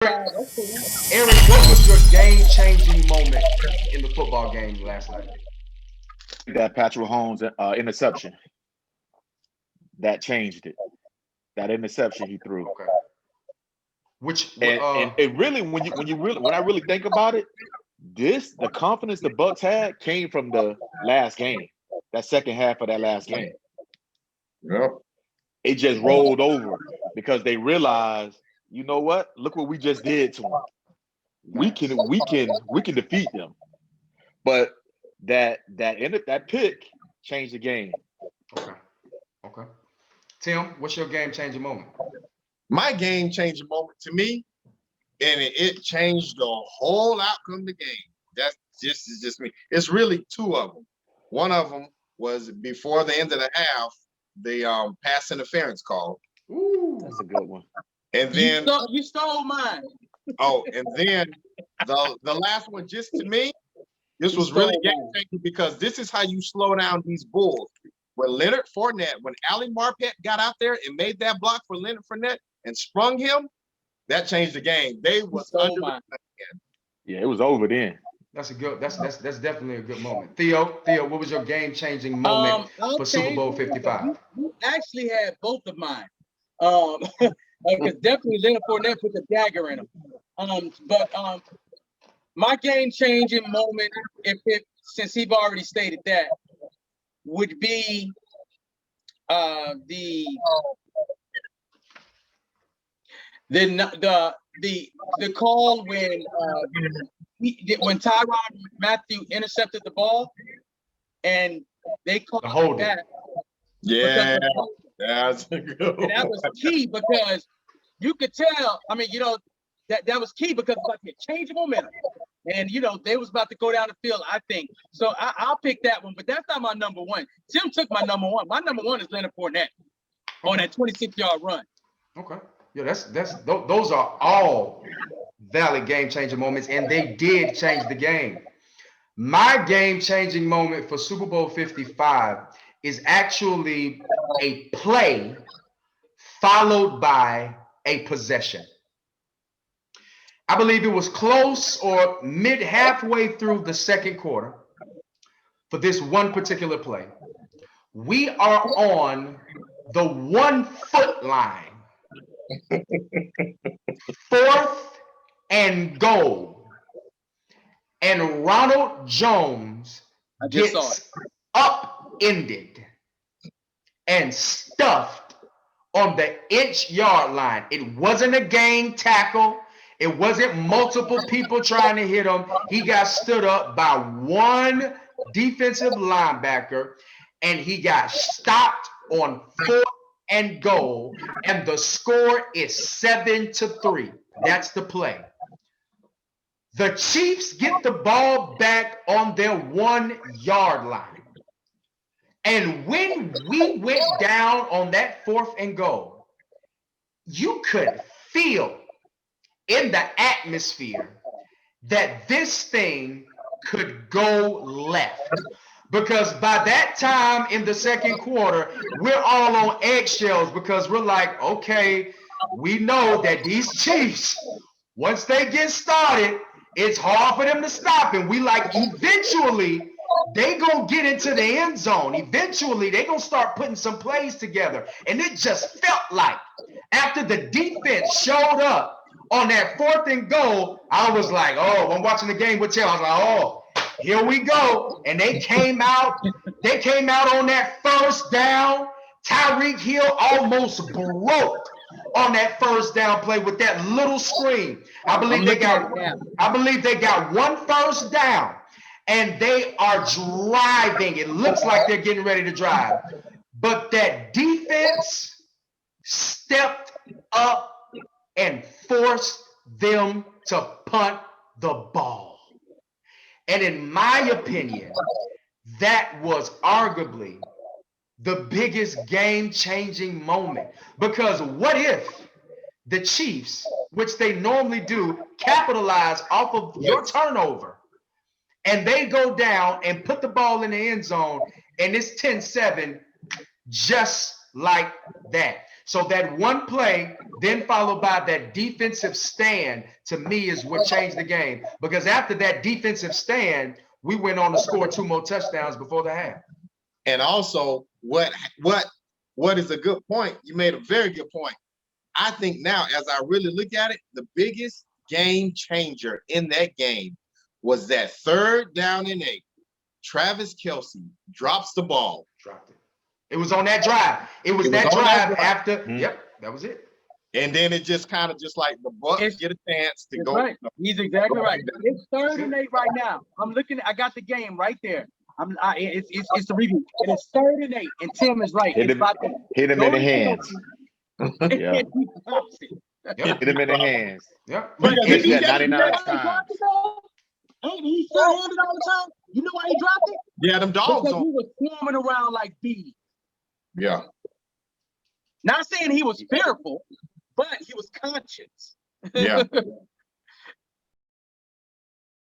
Eric, what was your game-changing moment in the football game last night? That Patrick Mahomes interception that changed it. That interception he threw, Okay. Which and it really when I really think about it, the confidence the Bucks had came from the last game, that second half of that last game. Yep. It just rolled over because they realized, you know what? Look what we just did to them. We can defeat them. But that pick changed the game. Okay. Okay. Tim, what's your game-changing moment? My game changing moment to me, and it changed the whole outcome of the game. That's just me. It's really two of them. One of them was before the end of the half, the pass interference call, Ooh. That's a good one. and then You stole mine. and then the last one. Just to me, this was really game changing because this is how you slow down these Bulls. When Leonard Fournette, when Ali Marpet got out there and made that block for Leonard Fournette and sprung him, that changed the game. They was under the Yeah, it was over then. That's definitely a good moment. Theo, what was your game-changing moment for Super Bowl 55? You actually had both of mine. Because definitely Leonard Fournette put the dagger in him. But my game-changing moment, since he've already stated that, would be the call when Tyrann Mathieu intercepted the ball and they called it back. Yeah, that's a good one. And that was key because you could tell. I mean, that was key because like a change of momentum. And they was about to go down the field, I think. So I'll pick that one, but that's not my number one. Tim took my number one. My number one is Leonard Fournette on that 26-yard run. Okay. Yeah, those are all valid game-changing moments, and they did change the game. My game-changing moment for Super Bowl 55 is actually a play followed by a possession. I believe it was close or halfway through the second quarter for this one particular play. We are on the 1 foot line. 4th and goal. And Ronald Jones gets upended and stuffed on the inch-yard line. It wasn't a gang tackle. It wasn't multiple people trying to hit him. He got stood up by one defensive linebacker, and he got stopped on 4th and goal, and the score is 7-3. That's the play. The Chiefs get the ball back on their 1 yard line. And when we went down on that 4th and goal, you could feel in the atmosphere that this thing could go left. Because by that time in the second quarter, we're all on eggshells because we're like, okay, we know that these Chiefs, once they get started, it's hard for them to stop. And we like, eventually, they gonna get into the end zone. Eventually, they gonna start putting some plays together. And it just felt like after the defense showed up on that 4th and goal, I was like, oh, I'm watching the game with Tim. I was like, oh, here we go. And they came out on that 1st down. Tyreek Hill almost broke on that 1st down play with that little screen. I believe they got 1 1st down. And they are driving. It looks like they're getting ready to drive. But that defense stepped up and forced them to punt the ball. And in my opinion, that was arguably the biggest game-changing moment. Because what if the Chiefs, which they normally do, capitalize off of your turnover, and they go down and put the ball in the end zone, and it's 10-7 just like that. So that one play, then followed by that defensive stand, to me is what changed the game. Because after that defensive stand, we went on to score 2 more touchdowns before the half. And also, what is a good point? You made a very good point. I think now, as I really look at it, the biggest game changer in that game was that 3rd down and 8. Travis Kelce drops the ball. Dropped it. It was on that drive. It was that drive after. Yep, that was it. And then it just kind of just like the Bucs get a chance to go. Right. He's exactly right. It's 3rd and 8 right now. I'm looking. I got the game right there. It's the review. And it's 3rd and 8, and Tim is right. Hit him in the hands. Yeah. He drops it. Hit him in the hands. Yep. But Catch he that got 99 times. Ain't he still-handed all the time? You know why he dropped it? Yeah, them dogs. Because he was swarming around like bees. Yeah. Not saying he was fearful, but he was conscious. Yeah.